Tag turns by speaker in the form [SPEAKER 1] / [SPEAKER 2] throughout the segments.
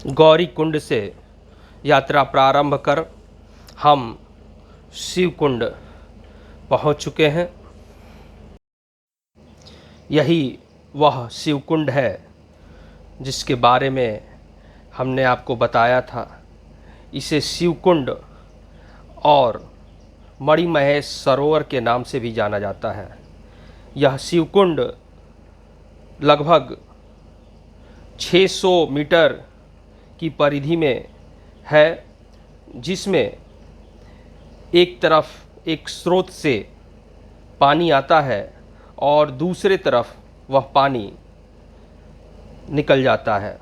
[SPEAKER 1] गौरी कुंड से यात्रा प्रारंभ कर हम शिव कुंड पहुँच चुके हैं। यही वह शिव कुंड है जिसके बारे में हमने आपको बताया था। इसे शिव कुंड और मणिमहेश सरोवर के नाम से भी जाना जाता है। यह शिव कुंड लगभग 600 मीटर की परिधि में है, जिसमें एक तरफ एक स्रोत से पानी आता है और दूसरे तरफ वह पानी निकल जाता है।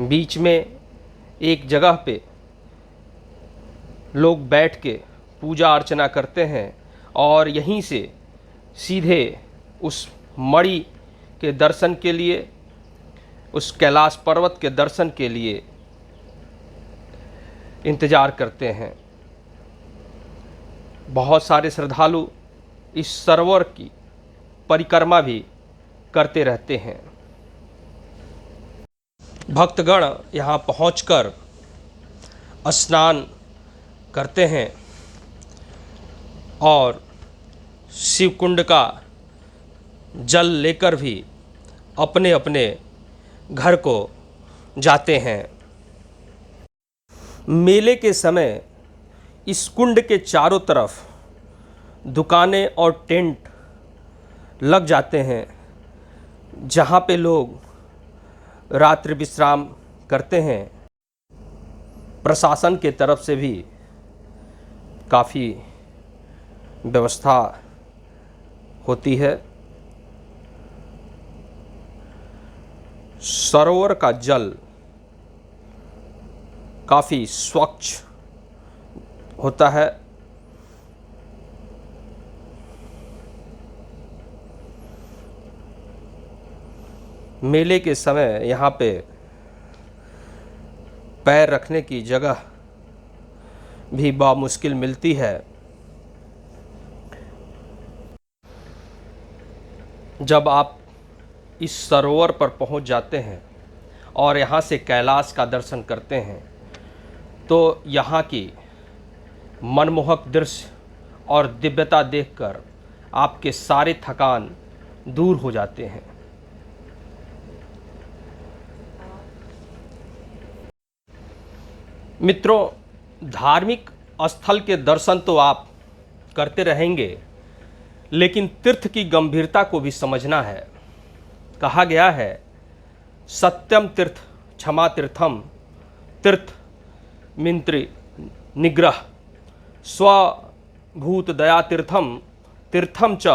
[SPEAKER 1] बीच में एक जगह पे लोग बैठ के पूजा अर्चना करते हैं और यहीं से सीधे उस मणि के दर्शन के लिए, उस कैलाश पर्वत के दर्शन के लिए इंतज़ार करते हैं। बहुत सारे श्रद्धालु इस सरोवर की परिक्रमा भी करते रहते हैं। भक्तगण यहाँ पहुंचकर स्नान करते हैं और शिव कुंड का जल लेकर भी अपने अपने घर को जाते हैं। मेले के समय इस कुंड के चारों तरफ दुकानें और टेंट लग जाते हैं, जहाँ पे लोग रात्रि विश्राम करते हैं। प्रशासन के तरफ से भी काफ़ी व्यवस्था होती है। सरोवर का जल काफ़ी स्वच्छ होता है। मेले के समय यहाँ पे पैर रखने की जगह भी बामुश्किल मिलती है। जब आप इस सरोवर पर पहुँच जाते हैं और यहाँ से कैलाश का दर्शन करते हैं तो यहाँ की मनमोहक दृश्य और दिव्यता देखकर आपके सारे थकान दूर हो जाते हैं। मित्रों, धार्मिक स्थल के दर्शन तो आप करते रहेंगे, लेकिन तीर्थ की गंभीरता को भी समझना है। कहा गया है, सत्यम तीर्थ क्षमा तीर्थम तीर्थ मिंत्रि निग्रह स्वभूत दया तीर्थम तीर्थम च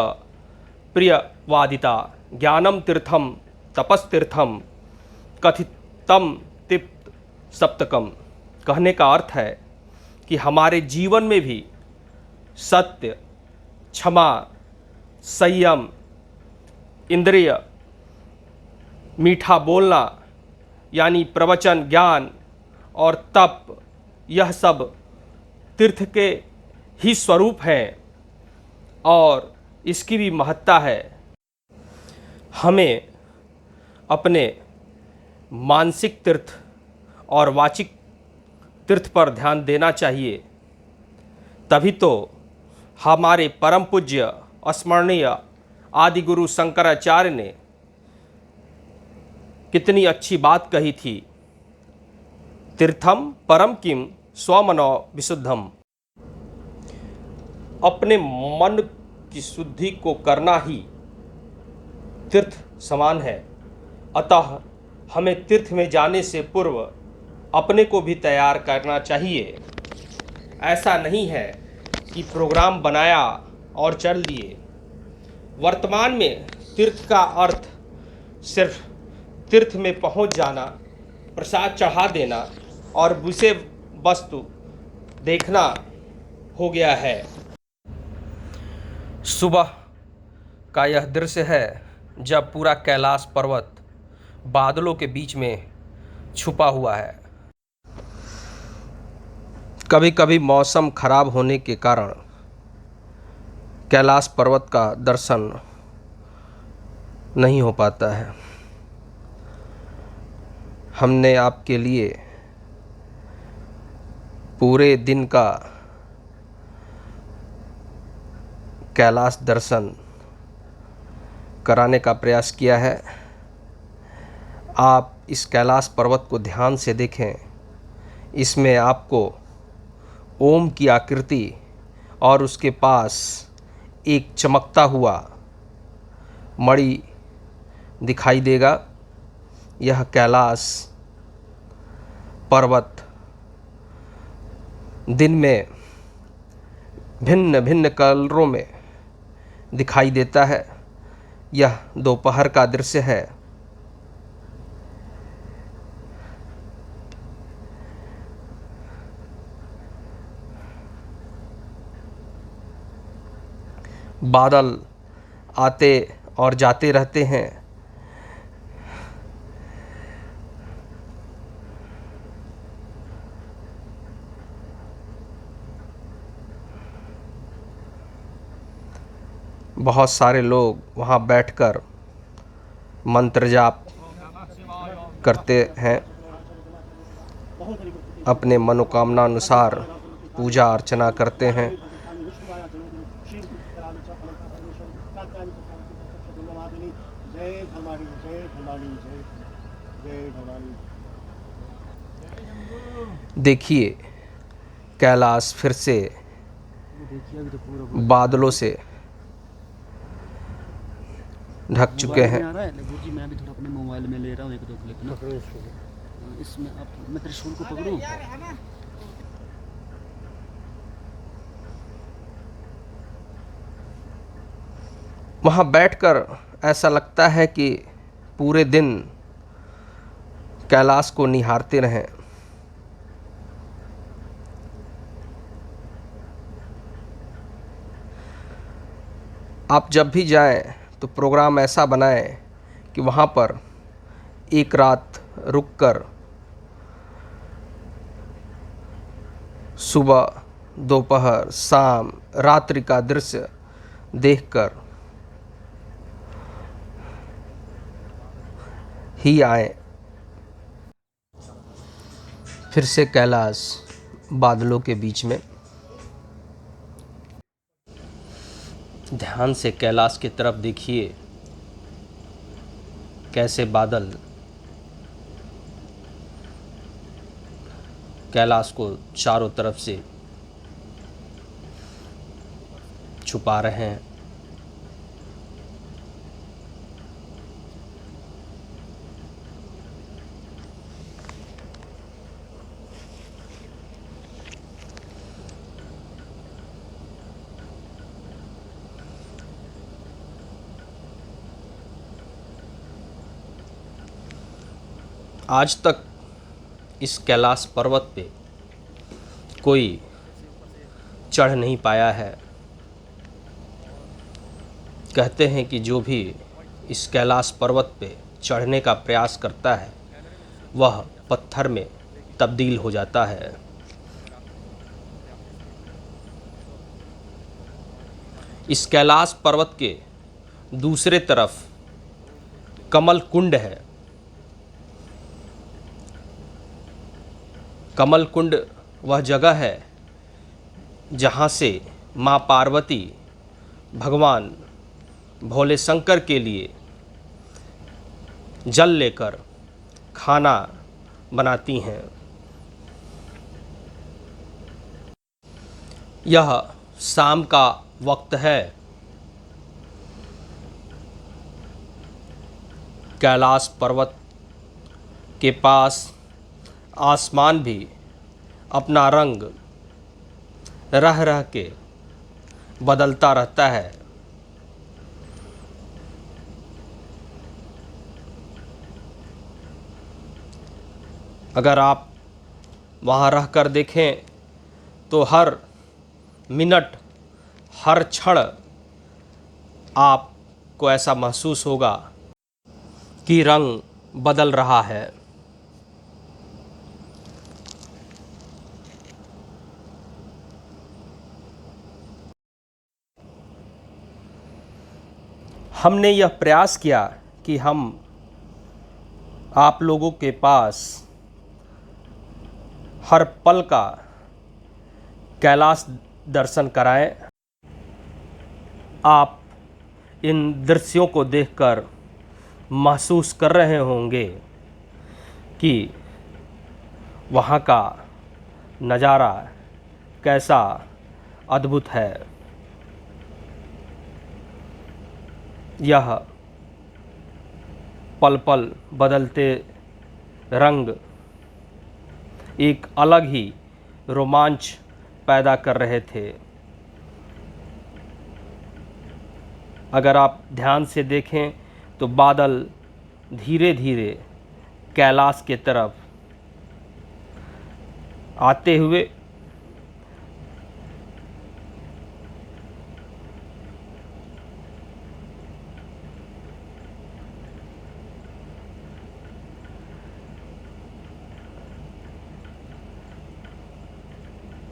[SPEAKER 1] प्रियवादिता ज्ञानम तीर्थम तपस्तीर्थम कथितम तिप्त सप्तकम। कहने का अर्थ है कि हमारे जीवन में भी सत्य, क्षमा, संयम, इंद्रिय, मीठा बोलना यानी प्रवचन, ज्ञान और तप, यह सब तीर्थ के ही स्वरूप हैं और इसकी भी महत्ता है। हमें अपने मानसिक तीर्थ और वाचिक तीर्थ पर ध्यान देना चाहिए, तभी तो हमारे परम पूज्य स्मरणीय आदि गुरु शंकराचार्य ने कितनी अच्छी बात कही थी, तीर्थम परम किम स्वमनो विशुद्धम। अपने मन की शुद्धि को करना ही तीर्थ समान है। अतः हमें तीर्थ में जाने से पूर्व अपने को भी तैयार करना चाहिए। ऐसा नहीं है कि प्रोग्राम बनाया और चल दिए। वर्तमान में तीर्थ का अर्थ सिर्फ तीर्थ में पहुंच जाना, प्रसाद चढ़ा देना और विषय वस्तु देखना हो गया है। सुबह का यह दृश्य है जब पूरा कैलाश पर्वत बादलों के बीच में छुपा हुआ है। कभी कभी मौसम खराब होने के कारण कैलाश पर्वत का दर्शन नहीं हो पाता है। हमने आपके लिए पूरे दिन का कैलाश दर्शन कराने का प्रयास किया है। आप इस कैलाश पर्वत को ध्यान से देखें। इसमें आपको ओम की आकृति और उसके पास एक चमकता हुआ मणि दिखाई देगा। यह कैलाश पर्वत दिन में भिन्न भिन्न कलरों में दिखाई देता है। यह दोपहर का दृश्य है। बादल आते और जाते रहते हैं। बहुत सारे लोग वहाँ बैठकर मंत्र जाप करते हैं। अपने मनोकामना अनुसार पूजा अर्चना करते हैं। देखिए, कैलाश फिर से बादलों से ढक चुके हैं।
[SPEAKER 2] जी मैं भी थोड़ा अपने मोबाइल में ले रहा हूँ एक दो क्लिप ना। इसमें आप मैं त्रिशूल को पकड़ूं।
[SPEAKER 1] वहाँ बैठकर ऐसा लगता है कि पूरे दिन कैलाश को निहारते रहें। आप जब भी जाएं तो प्रोग्राम ऐसा बनाएं कि वहाँ पर एक रात रुककर सुबह, दोपहर, शाम, रात्रि का दृश्य देखकर ही आए। फिर से कैलाश बादलों के बीच में। ध्यान से कैलाश की तरफ देखिए, कैसे बादल कैलाश को चारों तरफ से छुपा रहे हैं। आज तक इस कैलाश पर्वत पे कोई चढ़ नहीं पाया है। कहते हैं कि जो भी इस कैलाश पर्वत पे चढ़ने का प्रयास करता है वह पत्थर में तब्दील हो जाता है। इस कैलाश पर्वत के दूसरे तरफ कमल कुंड है। कमल कुंड वह जगह है जहाँ से माँ पार्वती भगवान भोले शंकर के लिए जल लेकर खाना बनाती हैं। यह शाम का वक्त है। कैलाश पर्वत के पास आसमान भी अपना रंग रह रह के बदलता रहता है। अगर आप वहाँ रह कर देखें तो हर मिनट, हर क्षण आपको ऐसा महसूस होगा कि रंग बदल रहा है। हमने यह प्रयास किया कि हम आप लोगों के पास हर पल का कैलाश दर्शन कराएं। आप इन दृश्यों को देखकर महसूस कर रहे होंगे कि वहाँ का नज़ारा कैसा अद्भुत है। यह पल पल बदलते रंग एक अलग ही रोमांच पैदा कर रहे थे। अगर आप ध्यान से देखें तो बादल धीरे धीरे कैलाश के तरफ आते हुए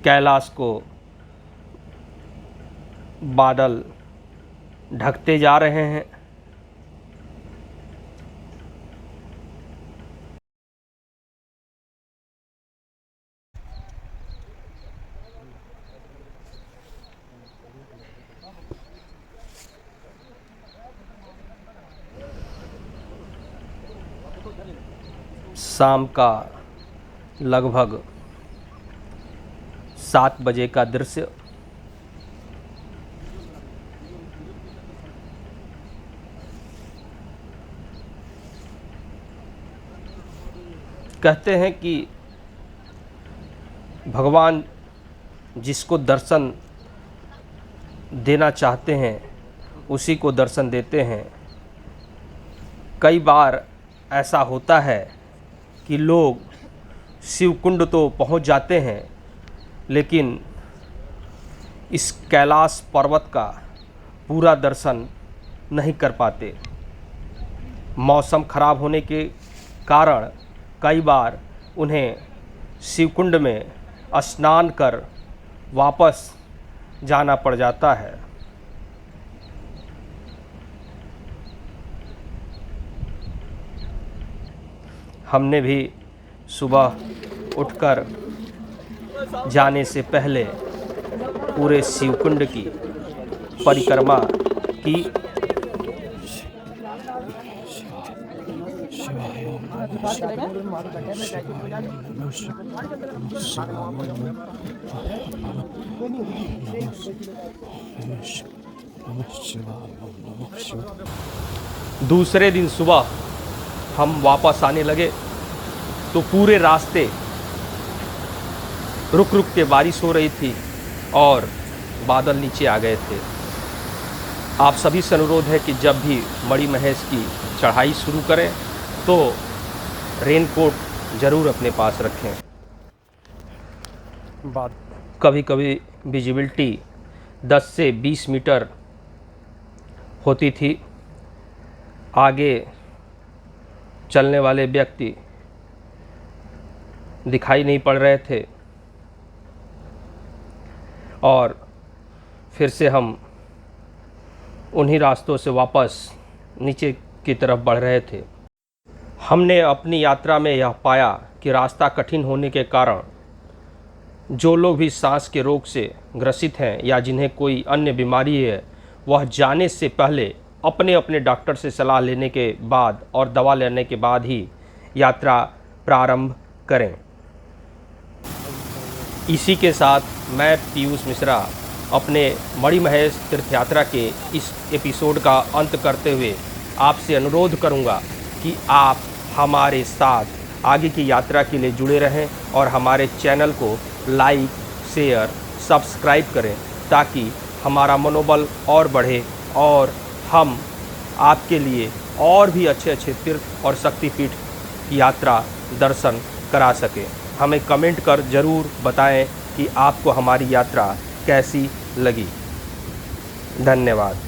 [SPEAKER 1] कैलाश को बादल ढकते जा रहे हैं। शाम का लगभग 7 बजे का दृश्य। कहते हैं कि भगवान जिसको दर्शन देना चाहते हैं उसी को दर्शन देते हैं। कई बार ऐसा होता है कि लोग शिवकुंड तो पहुंच जाते हैं लेकिन इस कैलाश पर्वत का पूरा दर्शन नहीं कर पाते। मौसम खराब होने के कारण कई बार उन्हें शिवकुंड में स्नान कर वापस जाना पड़ जाता है। हमने भी सुबह उठकर जाने से पहले पूरे शिवकुंड की परिक्रमा की। दूसरे दिन सुबह हम वापस आने लगे तो पूरे रास्ते रुक रुक के बारिश हो रही थी और बादल नीचे आ गए थे। आप सभी से अनुरोध है कि जब भी मणि महेश की चढ़ाई शुरू करें तो रेनकोट ज़रूर अपने पास रखें। कभी कभी विजिबिलिटी 10 से 20 मीटर होती थी। आगे चलने वाले व्यक्ति दिखाई नहीं पड़ रहे थे और फिर से हम उन्हीं रास्तों से वापस नीचे की तरफ बढ़ रहे थे। हमने अपनी यात्रा में यह पाया कि रास्ता कठिन होने के कारण जो लोग भी सांस के रोग से ग्रसित हैं या जिन्हें कोई अन्य बीमारी है वह जाने से पहले अपने अपने डॉक्टर से सलाह लेने के बाद और दवा लेने के बाद ही यात्रा प्रारंभ करें। इसी के साथ मैं पीयूष मिश्रा अपने मणि महेश तीर्थ यात्रा के इस एपिसोड का अंत करते हुए आपसे अनुरोध करूंगा कि आप हमारे साथ आगे की यात्रा के लिए जुड़े रहें और हमारे चैनल को लाइक, शेयर, सब्सक्राइब करें ताकि हमारा मनोबल और बढ़े और हम आपके लिए और भी अच्छे अच्छे तीर्थ और शक्तिपीठ की यात्रा दर्शन करा सकें। हमें कमेंट कर ज़रूर बताएं कि आपको हमारी यात्रा कैसी लगी। धन्यवाद।